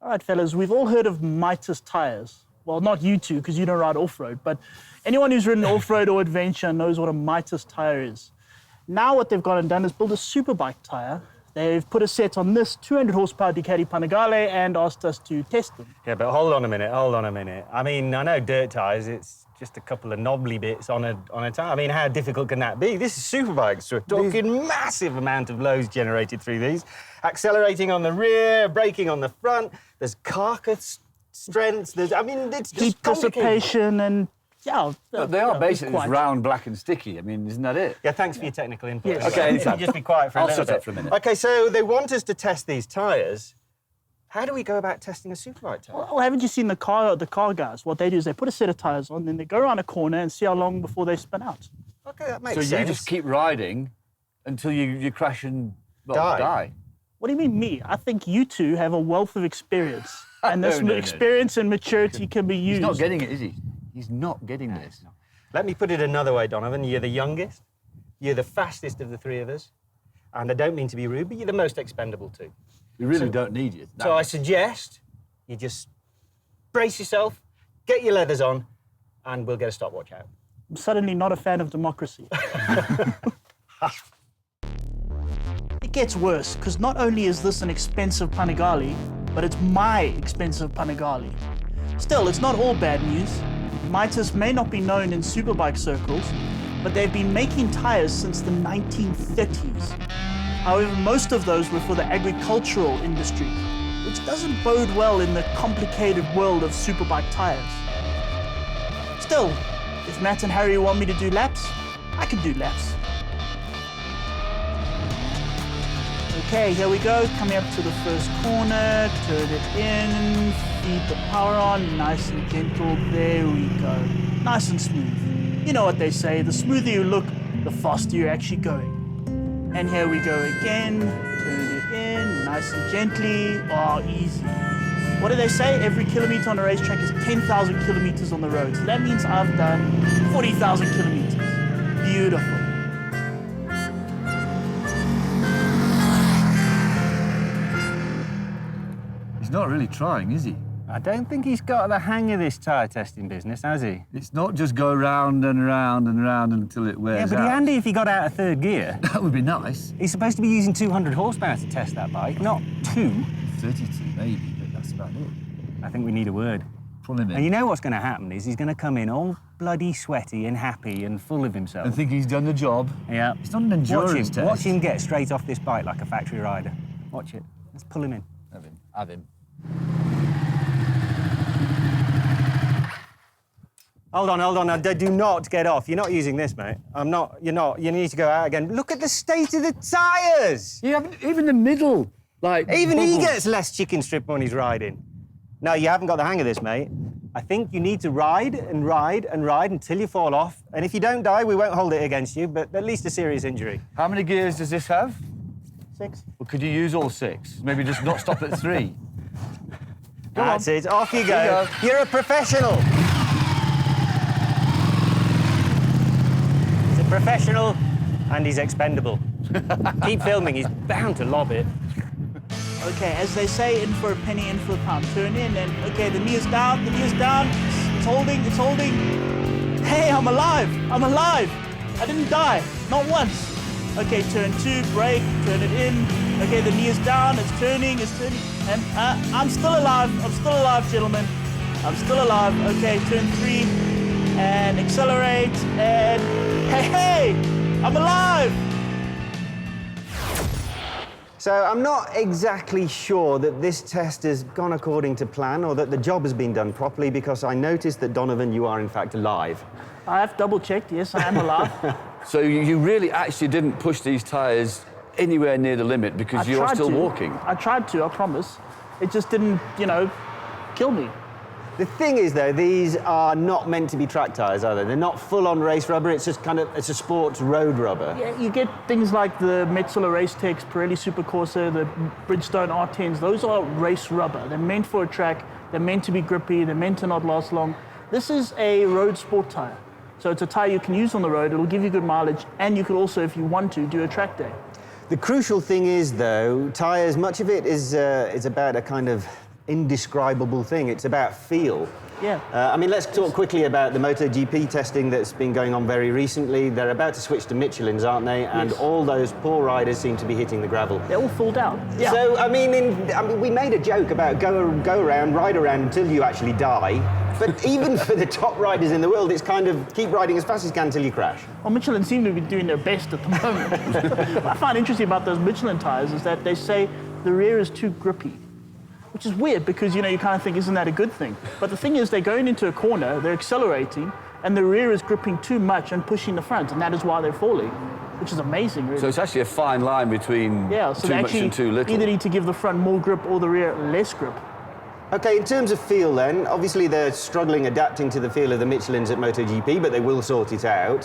All right, fellas, we've all heard of Mitas tyres. Well, not you two, because you don't ride off-road, but anyone who's ridden off-road or adventure knows what a Mitas tyre is. Now what they've gone and done is build a superbike tyre. They've put a set on this 200 horsepower Ducati Panigale and asked us to test them. Yeah, but hold on a minute. I mean, I know dirt tyres, it's just a couple of knobbly bits on a tyre. I mean, how difficult can that be? This is superbikes. We're talking massive amount of loads generated through these. Accelerating on the rear, braking on the front. There's carcass strengths. It's just heat dissipation and yeah. But they are basically just round, black and sticky. I mean, isn't that it? Yeah, thanks for your technical input. Yes. Okay, anytime. Just be quiet for a I'll little shut up bit. for a minute. Okay, so they want us to test these tyres. How do we go about testing a superbike tyre? Well, haven't you seen the car guys? What they do is they put a set of tyres on, then they go around a corner and see how long before they spin out. Okay, that makes So sense. you just keep riding until you crash and die. What do you mean me? I think you two have a wealth of experience. And this No. experience and maturity can be used. He's not getting it, is he? He's not getting this. Let me put it another way, Donovan. You're the youngest. You're the fastest of the three of us. And I don't mean to be rude, but you're the most expendable too. We really don't need you. So I suggest you just brace yourself, get your leathers on, and we'll get a stopwatch out. I'm suddenly not a fan of democracy. It gets worse, because not only is this an expensive Panigale, but it's my expensive Panigale. Still, it's not all bad news. Mitas may not be known in superbike circles, but they've been making tyres since the 1930s. However, most of those were for the agricultural industry, which doesn't bode well in the complicated world of superbike tyres. Still, if Matt and Harry want me to do laps, I can do laps. Okay, here we go, coming up to the first corner, turn it in, feed the power on, nice and gentle, there we go. Nice and smooth. You know what they say, the smoother you look, the faster you're actually going. And here we go again, turn it in, nice and gently, easy. What do they say? Every kilometer on a racetrack is 10,000 kilometers on the road. So that means I've done 40,000 kilometers. Beautiful. He's not really trying, is he? I don't think he's got the hang of this tyre testing business, has he? It's not just go round and round and round until it wears Yeah, but out. it'd be handy if he got out of third gear. That would be nice. He's supposed to be using 200 horsepower to test that bike, not 2. 32 maybe, but that's about it. I think we need a word. Pull him in. And you know what's going to happen is he's going to come in all bloody sweaty and happy and full of himself. And think he's done the job. Yeah. It's not an endurance test. Watch him get straight off this bike like a factory rider. Watch it. Let's pull him in. Have him. Hold on. Now, do not get off. You're not using this, mate. You're not. You need to go out again. Look at the state of the tyres. You haven't, even the middle, like... Even he bubbles. gets less chicken strip when he's riding. No, you haven't got the hang of this, mate. I think you need to ride and ride and ride until you fall off. And if you don't die, we won't hold it against you, but at least a serious injury. How many gears does this have? 6. Well, could you use all 6? Maybe just not stop at 3. That's it. Off you go. You're a professional. He's a professional and he's expendable. Keep filming. He's bound to lob it. Okay, as they say, in for a penny, in for a pound. Turn in and, okay, the knee is down, It's holding. Hey, I'm alive. I didn't die, not once. Okay, turn 2, brake, turn it in. Okay, the knee is down, it's turning. And I'm still alive, gentlemen. I'm still alive. Okay, turn 3 and accelerate and hey, I'm alive. So I'm not exactly sure that this test has gone according to plan or that the job has been done properly because I noticed that, Donovan, you are in fact alive. I have double-checked, yes, I am alive. So you really actually didn't push these tyres anywhere near the limit because you're still walking? I tried to, I promise. It just didn't, kill me. The thing is, though, these are not meant to be track tyres, are they? They're not full-on race rubber. It's just it's a sports road rubber. Yeah, you get things like the Metzeler Race Tex, Pirelli Supercorsa, the Bridgestone R10s. Those are race rubber. They're meant for a track. They're meant to be grippy. They're meant to not last long. This is a road sport tyre. So it's a tyre you can use on the road. It'll give you good mileage, and you could also, if you want to, do a track day. The crucial thing is, though, tyres, much of it is about a kind of indescribable thing. It's about feel. Yeah. I mean, let's talk quickly about the MotoGP testing that's been going on very recently. They're about to switch to Michelins, aren't they? And Yes. all those poor riders seem to be hitting the gravel. They're all full down. Yeah. So, I mean, we made a joke about go around, ride around until you actually die. But even for the top riders in the world, it's kind of keep riding as fast as you can until you crash. Well, Michelin seem to be doing their best at the moment. What I find interesting about those Michelin tyres is that they say the rear is too grippy, which is weird because, you kind of think, isn't that a good thing? But the thing is, they're going into a corner, they're accelerating, and the rear is gripping too much and pushing the front, and that is why they're falling, which is amazing, really. So it's actually a fine line between so too they much and too little. either need to give the front more grip or the rear less grip. Okay, in terms of feel then, obviously they're struggling adapting to the feel of the Michelins at MotoGP, but they will sort it out.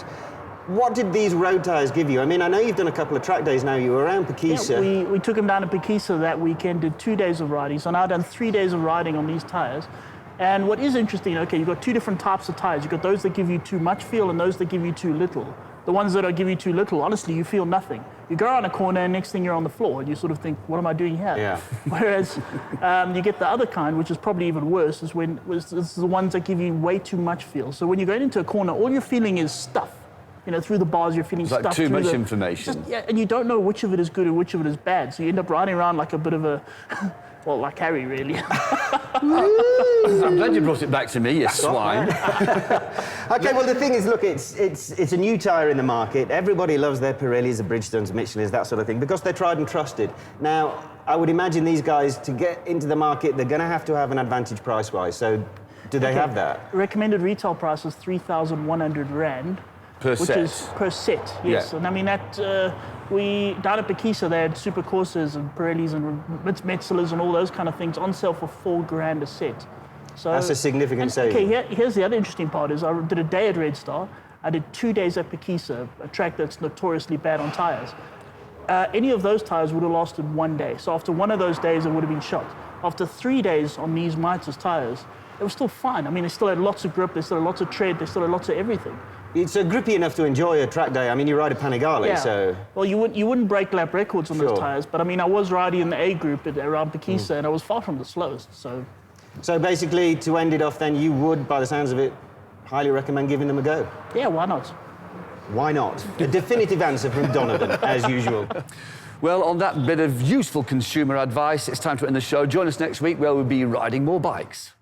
What did these road tyres give you? I mean, I know you've done a couple of track days now. You were around Pekisa. Yeah, we took them down to Pekisa that weekend, did 2 days of riding. So now I've done 3 days of riding on these tyres. And what is interesting, okay, you've got two different types of tyres. You've got those that give you too much feel and those that give you too little. The ones that give you too little, honestly, you feel nothing. You go around a corner and next thing you're on the floor and you sort of think, what am I doing here? Yeah. Whereas you get the other kind, which is probably even worse, is it's the ones that give you way too much feel. So when you're going into a corner, all you're feeling is stuff. Through the bars, you're feeling stuff. Like too much information. And you don't know which of it is good and which of it is bad. So you end up riding around like a bit of a, well, like Harry, really. I'm glad you brought it back to me, you swine. Okay, well, the thing is, look, it's a new tyre in the market. Everybody loves their Pirellis, the Bridgestones, Michelins, that sort of thing, because they're tried and trusted. Now, I would imagine these guys, to get into the market, they're going to have an advantage price-wise. So do they have that? Recommended retail price is 3,100 Rand. Per which set. is per set, yes. Yeah. And I mean, down at Pekisa, they had Super Corsas and Pirellis and Metzelas and all those kind of things on sale for $4,000 a set. So that's a significant saving. Okay, here's the other interesting part is I did a day at Red Star. I did 2 days at Pekisa, a track that's notoriously bad on tyres. Any of those tyres would have lasted 1 day. So after one of those days, it would have been shot. After 3 days on these Mitas tyres, it was still fine. I mean, they still had lots of grip, they still had lots of tread, they still had lots of everything. It's grippy enough to enjoy a track day. I mean, you ride a Panigale, so... Well, you wouldn't break lap records on those tyres, but I mean, I was riding in the A group around Pekisa, and I was far from the slowest, so... So basically, to end it off then, you would, by the sounds of it, highly recommend giving them a go? Yeah, why not? Why not? A definitive answer from Donovan, as usual. Well, on that bit of useful consumer advice, it's time to end the show. Join us next week where we'll be riding more bikes.